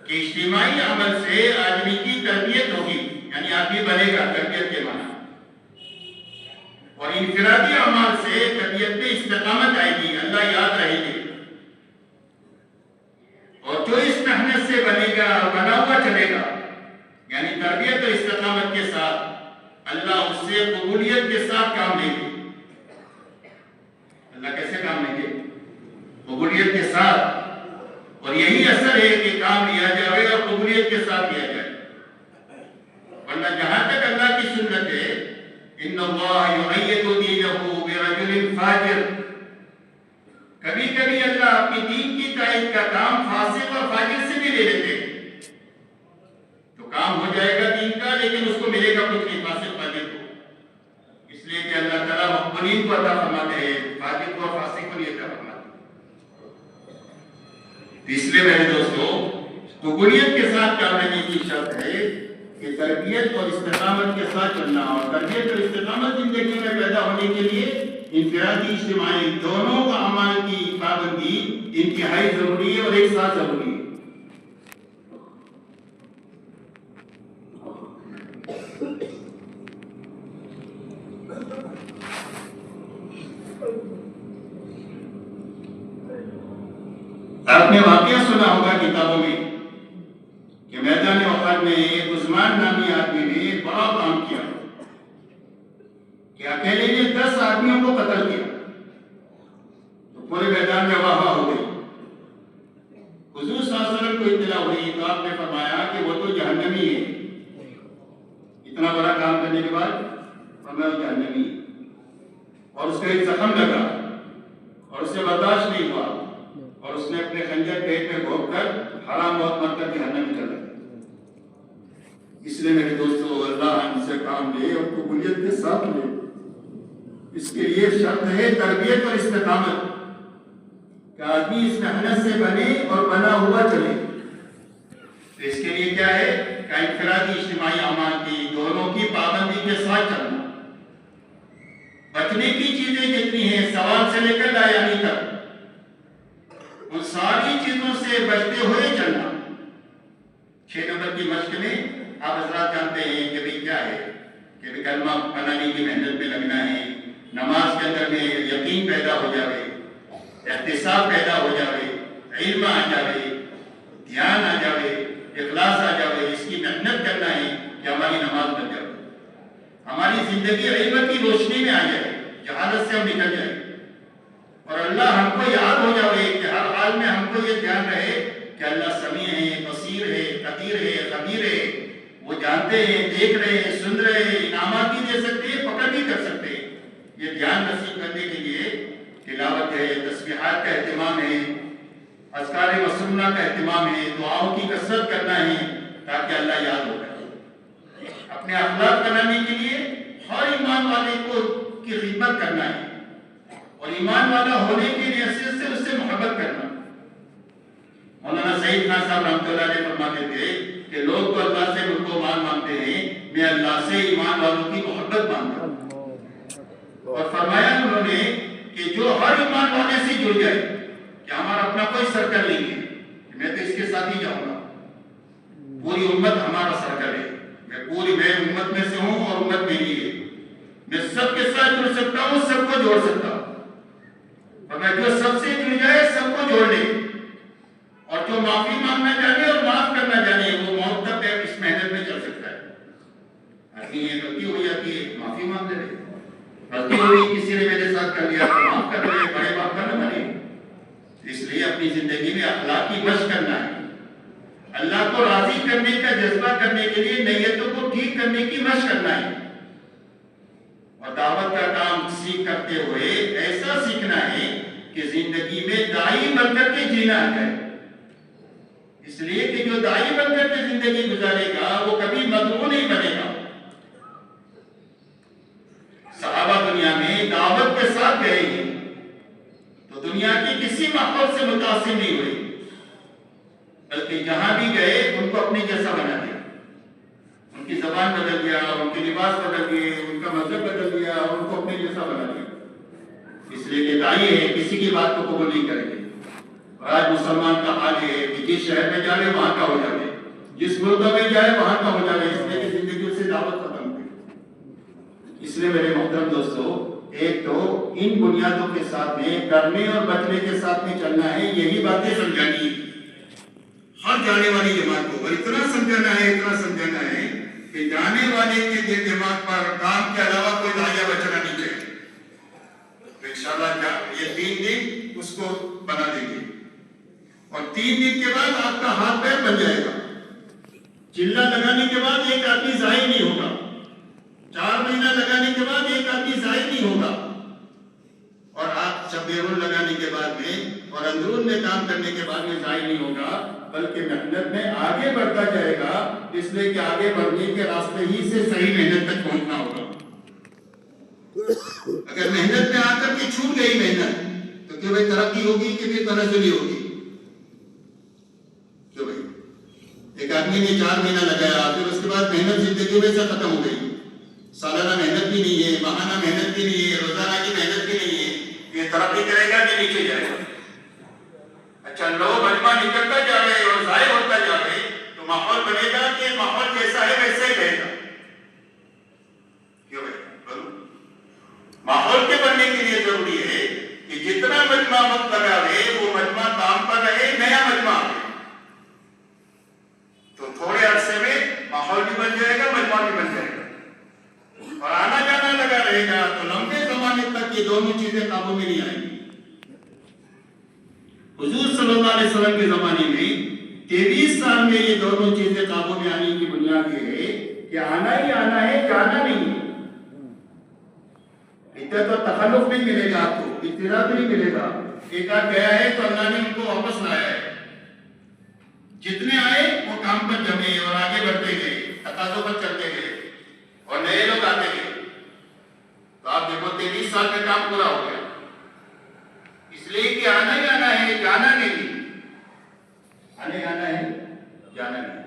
کہ اجتماعی عمل سے آدمی کی تربیت ہوگی، یعنی آدمی بنے گا، تربیت کے معنی، اور انفرادی اعمال سے طبیعت میں استقامت آئے گی، اللہ یاد رہے گی، اور جو اس محنت سے بنے گا اور بنا ہوا چلے گا، یعنی تربیت اور استقامت کے ساتھ اللہ اس سے قبولیت کے ساتھ کام لیں گے۔ اللہ کیسے کام لیں گے؟ قبولیت کے ساتھ، اور یہی اثر ہے کہ کام لیا جائے اور قبولیت کے ساتھ لیا جائے، ورنہ جہاں تک اللہ کی سنت ہے ان اللہ یؤید دینہ برجل فاجر، کبھی کبھی اللہ اپنی دین کی تائید کا کام فاسق اور فاجر سے بھی لے لیتے ہیں، تو کام ہو جائے گا دین کا لیکن اس کو ملے گا کچھ نہیں فاسق فاجر کو، اس لیے کہ اللہ تعالیٰ مقبولین کو عطا فرماتے ہیں، فاجر کو اور فاسق کو نہیں عطا فرماتے۔ اس لیے میرے دوستو، قبولیت کے ساتھ کام لینے کی شرط ہے کہ تربیت اور استقامت کے ساتھ چلنا، اور تربیت اور استقامت زندگی میں پیدا ہونے کے لیے انفرادی اجتماعی دونوں کا اعمال کی پابندی انتہائی ضروری ہے اور ایک ساتھ ضروری ہے۔ آپ نے واقعہ سنا ہوگا کتابوں میں کہ میدان احد میں عثمان نامی آدمی نے بڑا کام کیا کہ اکیلے نے 10 آدمیوں کو قتل کیا، تو پورے میدان میں واہ واہ ہو گئی۔ حضور صلی اللہ علیہ وسلم کو اطلاع ہوئی تو آپ نے فرمایا کہ وہ تو جہنمی ہے، اتنا بڑا کام کرنے کے بعد فرمایا وہ جہنمی ہے، اور اس کا ایک زخم لگا اور اس سے برداشت نہیں ہوا، اور اس نے اپنے خنجر پیٹ میں گھونپ کر حرام موت مر کر جہنم میں چلا گیا۔ اس لیے میرے دوستو، اللہ ہم سے کام لے اور قبولیت کے ساتھ لے، اس کے لیے شرط ہے تربیت اور استقامت، کہ آدمی اس محنت سے بنے اور بنا ہوا چلے۔ تو اس کے لیے کیا ہے کہ انفرادی اجتماعی اعمال کی دونوں کی پابندی کے ساتھ چلنا، بچنے کی چیزیں جتنی ہیں سوال سے لے کر لایانی تک، ان ساری چیزوں سے بچتے ہوئے چلنا۔ 6 نمبر کی مشق میں آپ حضرات جانتے ہیں کہ بھی کیا ہے کہ کلمہ بنانے کی محنت میں لگنا ہے، نماز کے اندر میں یقین پیدا ہو جاوے، احتساب پیدا ہو جاوے، علم آ جاوے، دھیان آ جاوے، اخلاص آ جاوے، اس کی محنت کرنا ہے کہ ہماری نماز بن جائے، ہماری زندگی علم کی روشنی میں آ جائے، جہالت سے ہم نکل جائیں، اور اللہ ہم کو یاد ہو جاوے کہ ہر حال میں ہم کو یہ دھیان رہے کہ اللہ سمیع ہے، بصیر ہے، قدیر ہے، خبیر ہے، وہ جانتے ہیں، دیکھ رہے ہیں، سن رہے ہیں، انعامات بھی دے سکتے ہیں، پکڑ بھی کر سکتے ہیں۔ یہ دھیان نصیب کرنے کے لیے تلاوت ہے، تسبیحات کا اہتمام ہے، اذکار مسنونہ کا اہتمام ہے، دعاؤں کی کثرت کرنا ہے تاکہ اللہ یاد ہو جائے۔ اپنے اخلاق بنانے کے لیے ہر ایمان والے کو کی خدمت کرنا ہے، اور ایمان والا ہونے کی حیثیت سے اس سے محبت کرنا۔ مولانا سعید خان صاحب رحمۃ اللہ علیہ فرماتے تھے کہ لوگ تو اللہ سے ملک و مان مانگتے ہیں، میں اللہ سے ایمان والوں کی محبت مانگتا ہوں، اور فرمایا انہوں نے کہ جو ہر ایمان والے سے جڑ جائے کہ ہمارا اپنا کوئی سرکل نہیں ہے، میں تو اس کے ساتھ ہی جاؤں گا، پوری امت ہمارا سرکل ہے، میں امت میں سے ہوں اور امت میری ہے، میں سب کے ساتھ جڑ سکتا ہوں، سب کو جوڑ سکتا ہوں، اور میں جو سب سے جڑ جائے سب کو جوڑ لے، اور جو معافی مانگنا جانے اور معاف کرنا جانے وہ موت تک اس محنت میں چل سکتا ہے۔ آدمی یہ غلطی ہو جاتی ہے، معافی مانگ لے، غلطی ہوئی کسی نے میرے ساتھ کر لیا تو معاف کر لے، بڑے باپ کا نہ بنے۔ اس لیے اپنی زندگی میں اخلاق کی مشق کرنا ہے، اللہ کو راضی کرنے کا جذبہ کرنے کے لیے نیتوں کو ٹھیک کرنے کی مشق کرنا ہے، اور دعوت کا کام سیکھ کرتے ہوئے ایسا سیکھنا ہے کہ زندگی میں داعی بن کر کے جینا ہے۔ اس لیے کہ جو داعی بن کر کے زندگی گزارے گا وہ کبھی مدعو نہیں بنے گا۔ صحابہ دنیا میں دعوت کے ساتھ گئے ہیں تو دنیا کی کسی ماحول سے متاثر نہیں ہوئے، بلکہ جہاں بھی گئے ان کو اپنے جیسا بنا دیا، ان کی زبان بدل دیا، ان کے لباس بدل دیے، ان کا مذہب بدل دیا، اور ان کو اپنے جیسا بنا دیا۔ اس لیے کہ داعی ہے کسی کی بات کو قبول نہیں کریں گے، آج مسلمان کا حال یہ ہے کہ جس شہر میں جائے وہاں کا ہو جائے، جس ملک میں جائے وہاں کا ہو جائے، اس لیے کہ زندگی سے دعوت ختم ہوئی۔ اس لیے میرے محترم دوستو، ایک تو ان بنیادوں کے ساتھ میں کرنے اور بچنے کے ساتھ میں چلنا ہے، یہی باتیں سمجھانی ہر جانے والی جماعت کو، اور اتنا سمجھانا ہے کہ جانے والے کے دماغ پر کام کے علاوہ کوئی داعیہ بچنا نہیں چاہیے۔ تو انشاءاللہ یہ 3 دن اس کو بنا دیں گے، اور 3 دن کے بعد آپ کا ہاتھ پیر بن جائے گا۔ چلہ لگانے کے بعد ایک آدمی ضائع نہیں ہوگا، 4 مہینہ لگانے کے بعد ایک آدمی ضائع نہیں ہوگا، اور آپ شب لگانے کے بعد میں اور اندرون میں کام کرنے کے بعد میں ضائع نہیں ہوگا، بلکہ محنت میں آگے بڑھتا جائے گا، اس لیے کہ آگے بڑھنے کے راستے ہی سے صحیح محنت تک پہنچنا ہوگا۔ اگر محنت میں آ کر کے چھوٹ گئی محنت تو کیوں بھائی ترقی ہوگی کہ پھر تنزلی ہوگی؟ کیوں بھائی ایک آدمی نے 4 مہینہ لگایا، پھر اس کے بعد محنت زندگی میں سے ختم ہو گئی، سالانہ محنت بھی نہیں ہے، ماہانہ محنت بھی نہیں ہے، روزانہ کی محنت بھی نہیں ہے، یہ ترقی کرے گا کہ نیچے جائے گا؟ اچھا لو مجمع نکلتا جا رہے اور ضائع ہوتا جا رہے تو ماحول بنے گا کہ ماحول جیسا ہے ویسے ہی رہے گا؟ کیوں بھائی بولو؟ ماحول کے بننے کے لیے ضروری ہے کہ جتنا مجمع وقت لگا رہے وہ مجمع کام پر رہے، نیا مجمع آئے تو تھوڑے عرصے میں ماحول بھی بن جائے گا، مجمع بھی بن جائے گا، اور آنا جانا لگا رہے گا تو لمبے زمانے تک یہ دونوں چیزیں قابو میں نہیں آئیں گی۔ حضور صلی اللہ علیہ وسلم کے زمانے میں 23 سال میں یہ دونوں چیزیں قابو میں آنے کی بنیاد یہ ہے کہ آنا ہی آنا ہے، جانا نہیں ہے۔ اتنا تو تخلف نہیں ملے گا، آپ کو اضطراب نہیں ملے گا۔ ایک آدھ گیا ہے تو اللہ نے ان کو واپس لایا ہے، جتنے آئے وہ کام پر جمے اور آگے بڑھتے گئے، تقاضوں پر چلتے گئے اور نئے لوگ آتے گئے۔ تو آپ دیکھو 23 سال میں کام پورا ہو گیا، اس لیے کہ آنا ہی آنا ہے، جانا نہیں، آنے آنا ہے، جانا نہیں۔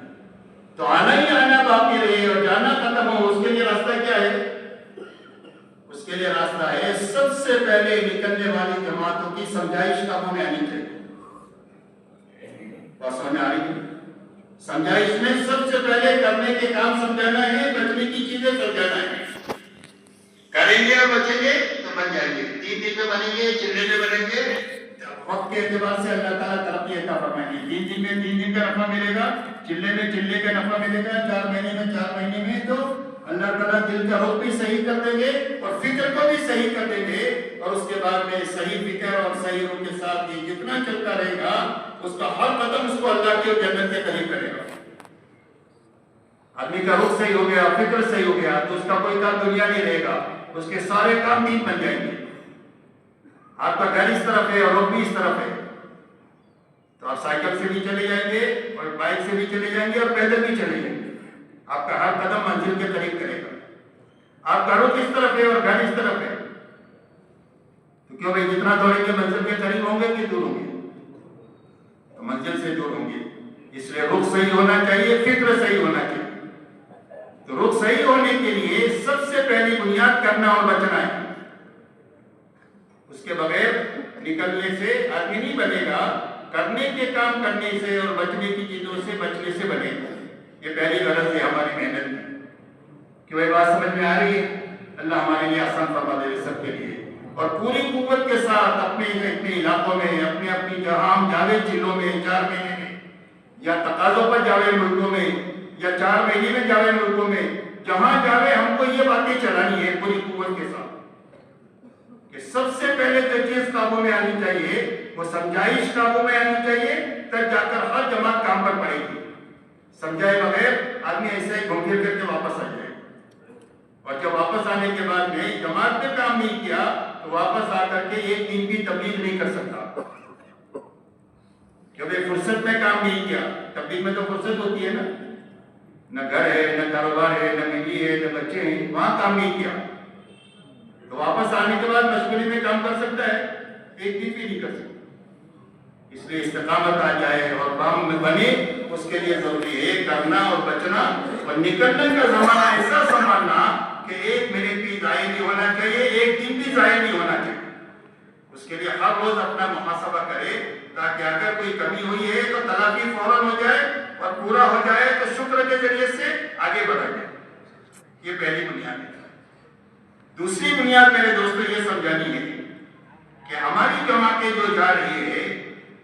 تو آنا ہی آنا باقی رہے اور جانا ختم ہو، اس کے لیے راستہ کیا ہے؟ اس کے لیے راستہ ہے سب سے پہلے نکلنے والی جماعتوں کی سمجھائش قابو میں آنی چاہیے۔ بات سمجھ میں آ رہی ہے؟ سمجھائش میں سب سے پہلے کرنے کے کام سمجھانا ہے، بچنے کی چیزیں سمجھانا ہے۔ کریں گے اور بچیں گے تو بن جائیں گے، 3 دن میں بنیں گے، چلے میں بنیں گے، وقت کے اعتبار سے اللہ تعالیٰ ترقی عطا فرمائیں گے۔ 3 دن میں 3 دن کا نفع ملے گا، چلے میں چلے کا نفع ملے گا، 4 مہینے میں 4 مہینے میں، تو اللہ تعالیٰ دل کا رخ بھی صحیح کر دیں گے اور فکر کو بھی صحیح کر دیں گے، اور اس کے بعد میں صحیح فکر اور صحیح روح کے ساتھ یہ جتنا چلتا رہے گا اس کا ہر قدم اس کو اللہ کی اور جنت کے قریب کرے گا۔ آدمی کا رخ صحیح ہو گیا، فکر صحیح ہو گیا تو اس کا کوئی کام دنیا نہیں رہے گا، اس کے سارے کام دین بن جائیں گے۔ آپ کا گھر اس طرف ہے اور رخ بھی اس طرف ہے تو آپ سائیکل سے بھی چلے جائیں گے اور بائک سے بھی چلے جائیں گے اور پیدل بھی چلے جائیں گے، آپ کا ہر قدم منزل کے قریب کرے گا۔ آپ کا رخ اس طرف ہے اور گھر اس طرف ہے تو کیوں بھائی جتنا دوڑیں گے منزل کے قریب ہوں گے کہ دور ہوں گے؟ تو منزل سے دور ہوں گے، اس لیے رخ صحیح ہونا چاہیے، فکر صحیح ہونا چاہیے۔ تو رخ صحیح ہونے کے لیے سب سے پہلی بنیاد کرنا اور بچنا ہے، اس کے بغیر نکلنے سے آدمی نہیں بنے گا، کرنے کے کام کرنے سے اور بچنے کی چیزوں سے بچنے سے بنے گا۔ یہ پہلی غرض ہے ہماری محنت میں۔ کہ وہ بات سمجھ میں آ رہی ہے؟ اللہ ہمارے لیے آسان فرما دے سب کے لیے، اور پوری قوت کے ساتھ اپنے علاقوں میں، اپنی جہاں ہم جاوے ضلعوں میں 4 مہینے میں، یا تقاضوں پر جاوے ملکوں میں، یا 4 مہینے میں جاوے ملکوں میں، جہاں جاوے ہم کو یہ باتیں چلانی ہے پوری قوت کے ساتھ کہ سب سے پہلے جو چیز قابو میں آنی چاہیے وہ سمجھائش قابو میں آنی چاہیے، تب جا کر ہر جماعت کام پر پڑے گی۔ سمجھائے بغیر آدمی ایسے ہی گھوم پھر کر کے واپس آ جائے، اور جب واپس آنے کے بعد میں جماعت نے کام نہیں کیا تو واپس آ کر کے ایک دن بھی تبلیغ نہیں کر سکتا، کیونکہ فرصت میں کام نہیں کیا۔ تبلیغ میں تو فرصت ہوتی ہے نا، نہ گھر ہے، نہ کاروبار ہے، نہ بیوی ہے، نہ بچے ہیں، وہاں کام نہیں کیا تو واپس آنے کے بعد مشغولی میں کام کر سکتا ہے؟ ایک دن بھی نہیں کر سکتا۔ اس لیے استقامت آ جائے اور کام میں بنے، اس کے لیے ضروری ہے کرنا اور بچنا، اور نکلنے کا زمانہ ایسا سنبھالنا کہ 1 منٹ بھی ضائع نہیں ہونا چاہیے، 1 دن بھی ضائع نہیں ہونا چاہیے۔ اس کے لیے ہر روز اپنا محاسبہ کرے، تاکہ اگر کوئی کمی ہوئی ہے تو تلافی فوراً ہو جائے اور پورا ہو جائے تو شکر کے ذریعے سے آگے بڑھا جائے. یہ پہلی بنیاد ہے. دوسری بنیاد میرے دوستوں یہ سمجھانی ہے کہ ہماری جماعتیں جو جا رہی ہے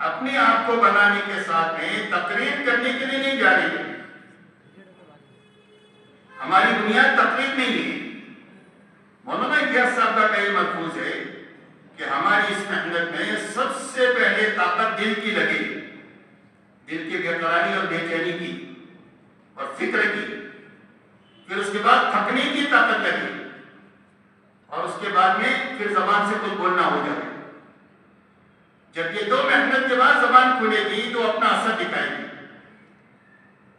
اپنے آپ کو بنانے کے ساتھ میں تقریر کرنے کے لیے نہیں جا رہی ہے. ہماری بنیاد تقریر نہیں ہے. مولانا الیاس صاحب کا کئی ملفوظ ہے کہ ہماری اس محنت میں سب سے پہلے طاقت دل کی لگے, دل کی بے قراری اور بے چینی کی اور فکر کی, پھر اس کے بعد تھکنے کی طاقت لگے, اور اس کے بعد میں پھر زبان سے کچھ بولنا ہو جائے. جب یہ دو محنت کے بعد زبان کھلے گی تو اپنا اثر دکھائے گی.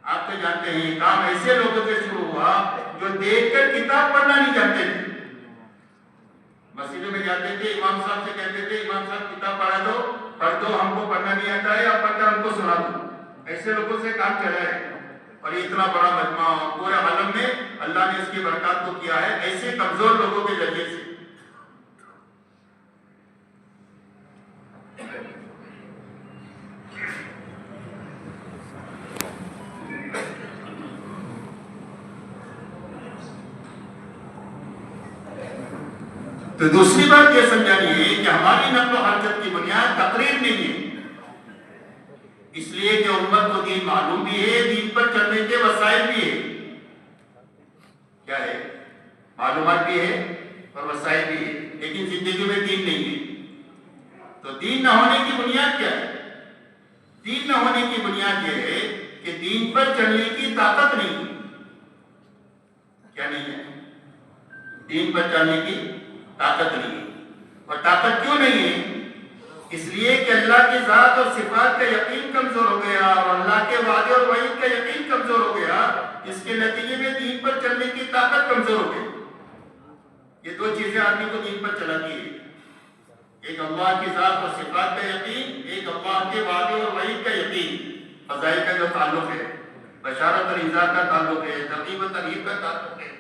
آپ تو جانتے ہیں کام ایسے لوگوں سے شروع ہوا جو دیکھ کر کتاب پڑھنا نہیں جانتے تھے. مسجدوں میں جاتے تھے, امام صاحب سے کہتے تھے امام صاحب کتاب پڑھ دو, ہم کو پڑھنا نہیں آتا ہے, آپ پڑھ کر ہم کو سنا دو. ایسے لوگوں سے کام چلا ہے. اور یہ اتنا بڑا مجمع پورے عالم میں اللہ نے اس کی برکات کو کیا ہے ایسے کمزور لوگوں کے ذریعے سے. تو دوسری بات یہ سمجھانی ہے کہ ہماری نقل و حرکت کی بنیاد تقریر نہیں ہے. اس لیے کہ امت کو دین معلوم بھی ہے, دین پر چلنے کے وسائل بھی ہے. کیا ہے؟ معلومات بھی ہے اور وسائل بھی ہے, لیکن زندگی میں دین نہیں ہے. تو دین نہ ہونے کی بنیاد کیا ہے؟ دین نہ ہونے کی بنیاد یہ ہے کہ دین پر چلنے کی طاقت نہیں ہے. کیا نہیں ہے؟ دین پر چلنے کی طاقت نہیں ہے. اور طاقت کیوں نہیں ہے؟ اس لیے کہ اللہ کی ذات اور صفات کا یقین کمزور ہو گیا اور اللہ کے وعدے اور وعید کا یقین کمزور ہو گیا. اس کے نتیجے میں دین پر چلنے کی طاقت کمزور ہو گئی. یہ دو چیزیں آدمی کو دین پر چلاتی ہے, ایک اللہ کی ذات اور صفات کا یقین, ایک اللہ کے وعدے اور وعید کا یقین. فضائل کا جو تعلق ہے, بشارت اور انذار کا تعلق ہے, ترغیب و ترہیب کا تعلق ہے,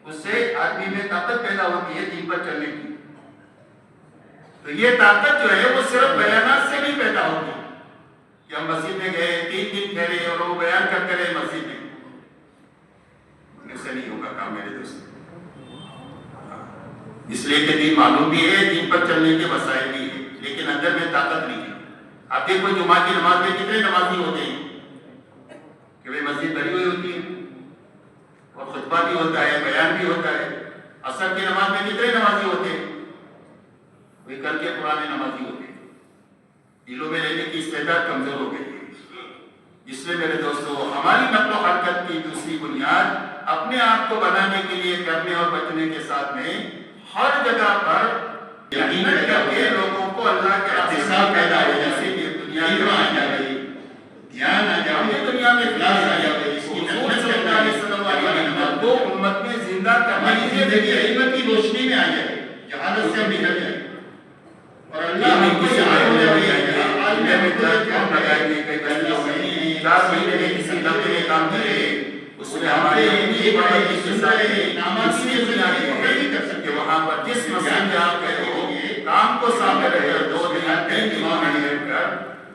اس سے آدمی میں طاقت پیدا ہوتی ہے دین پر چلنے کی. تو یہ طاقت جو ہے وہ صرف بیانات سے نہیں پیدا ہوگی کہ ہم مسجد میں گئے 3 دن ٹھہرے اور وہ بیان کرتے رہے مسجد میں. ایسے نہیں ہوگا کام میرے دوست. اس لیے کہ دین معلوم بھی ہے, دین پر چلنے کے وسائل بھی ہے, لیکن اندر میں طاقت نہیں ہے. آپ دیکھو جمعہ کی نماز میں کتنے نمازی ہوتے ہیں کہ بھائی مسجد بھری ہوئی ہوتی ہے اور خطبہ بھی ہوتا ہے, بیان بھی ہوتا ہے. عصر کی نماز میں کتنے نمازی ہوتے ہیں؟ وہی کل کے پرانے نمازی ہوتے ہیں. دلوں میں رہنے کی استعداد کمزور ہو گئی ہے. اس لیے میرے دوستو ہماری نقل و حرکت کی دوسری بنیاد اپنے آپ کو بنانے کے لیے کرنے اور بچنے کے ساتھ میں ہر جگہ پر یقین کر کے لوگوں کو اللہ کے احساس پیدا ہو جیسے کہ دنیا میں آ جائے, دھیان آ جائے, دنیا میں اخلاص آ جائے. اس کی نقل کو امت میں زندہ کرنے کی زندگی علم کی روشنی میں آ جائے, جہالت سے ہم نکل جائے اور اللہ ہم کو سہارے ہو جائے. عالم میں جب ہم لگائیں گے کئی بہنوں میں 4 مہینے میں کسی لمحے میں کام کرے, اس میں ہمارے ایک بڑے سلسلے انعامات کی بنیاد ہے کر سکتے. وہاں پر جس مسجد میں آپ گئے ہو کام کو سامنے رکھ کر 2 دن 3 دن بیٹھ کر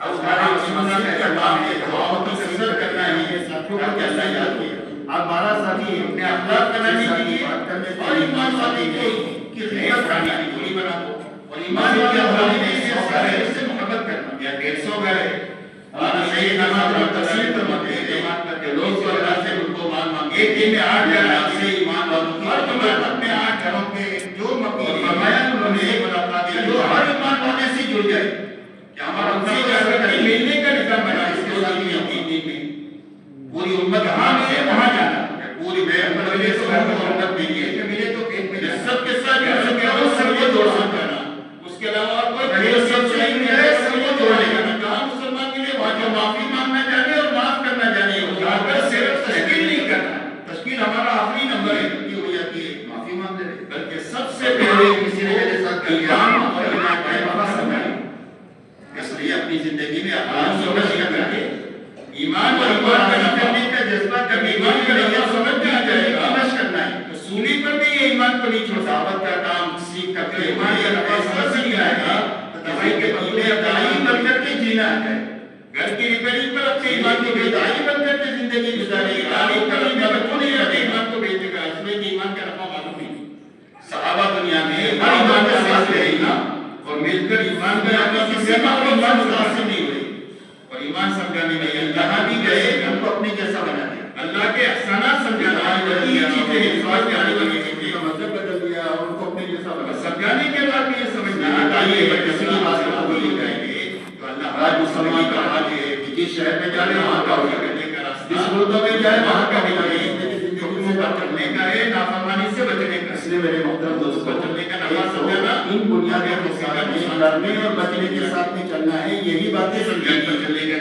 اب ہمارا اس مسجد کا کام ہے دعاؤں کی سفر کرنا ہے ساتھیوں کو کیسا یاد کیا. آپ 12 ساتھی اپنے اخلاق بنانے کے لیے اور ایمان ساتھی کی خدمت کرنے کی پوری بنا دو اور ایمان کی افرادی میں اس سے محبت کرنا. یا 150 گئے ہمارا صحیح نماز اور تقسیم کرواتے ہیں ایمان کر کے لوگ کو اللہ سے ان کو مان مانگے. ایک دن میں 8 گھر آپ سے ایمان والوں کی ہر جمعہ اپنے 8 گھروں کے جو مقیم فرمایا انہوں نے ایک ملاقات کی جو ہر ایمان والے سے جڑ جائے کہ ہمارا اسی جگہ ملنے کا نظام بنا. اس کے ساتھ یقین نہیں میں پوری امت ہاں ہے وہاں جانا پوری میں ملے تو ہر امت نہیں ہے کہ ملے تو ایک ملے سب کے ساتھ سب کو جوڑ سکتا. اس کے علاوہ اور کوئی بڑی سب سے نہیں ہے, سب کو جوڑے گا. جہاں مسلمان کے لیے وہاں جو معافی مانگنا جانے اور معاف کرنا جانے یہاں پر صرف تشکیل نہیں کرنا. تشکیل ہمارا آخری نمبر ہے کی ہو جاتی ہے معافی مانگ لے, بلکہ سب سے پہلے کسی نے میرے ساتھ کلام اور ایمان کا وفا سمجھا. اس لیے اپنی زندگی میں اخلاق سمجھ کر کے ایمان اور ایمان کا کرنے کا جذبہ جب ایمان کا لفظ سمجھ میں آ جائے گا مشق کرنا ہے تو سولی پر بھی یہ ایمان کو نہیں چھوڑ. دعوت کا کام سیکھ کر کے ایمان کا لفظ سمجھ نہیں آئے گا تو دوائی کے بدلے تعلیم بن کر کے جینا ہے. ایمان کو بیدائی بن کر کے زندگی گزارے گا، ایمان کو بیچے گا، اس میں ایمان کا نفع معلوم نہیں۔ صحابہ دنیا میں ہر ایمان کا ساتھ رہے گا اور مل کر ایمان کا کسی کا ایمان متاثر نہیں ہوئے، اور ایمان سمجھانے میں اللہ بھی گئے ہم کو اپنے جیسا بنا دیا، اللہ کے احسانات سمجھانا مطلب بدل دیا، ان کو اپنے جیسا بنا سمجھانے کے بعد بھی یہ سمجھنا چاہیے کسی کی بات کو بولی جائیں گے تو اللہ آج مسلمان کا حال ہے کہ جس شہر میں جائے وہاں کا ہوگا کرنے کا راستہ، جس ملک میں جائے وہاں کا ہوگا حکموں کا کرنے کا ہے، نافرمانی سے بچنے کا۔ اس لیے میرے محترم دوستوں چلنے کا نفع سمجھانا، ان بنیادوں کے ساتھ کرنے اور بچنے کے ساتھ میں چلنا ہے، یہی باتیں سمجھانے پر چلے گا۔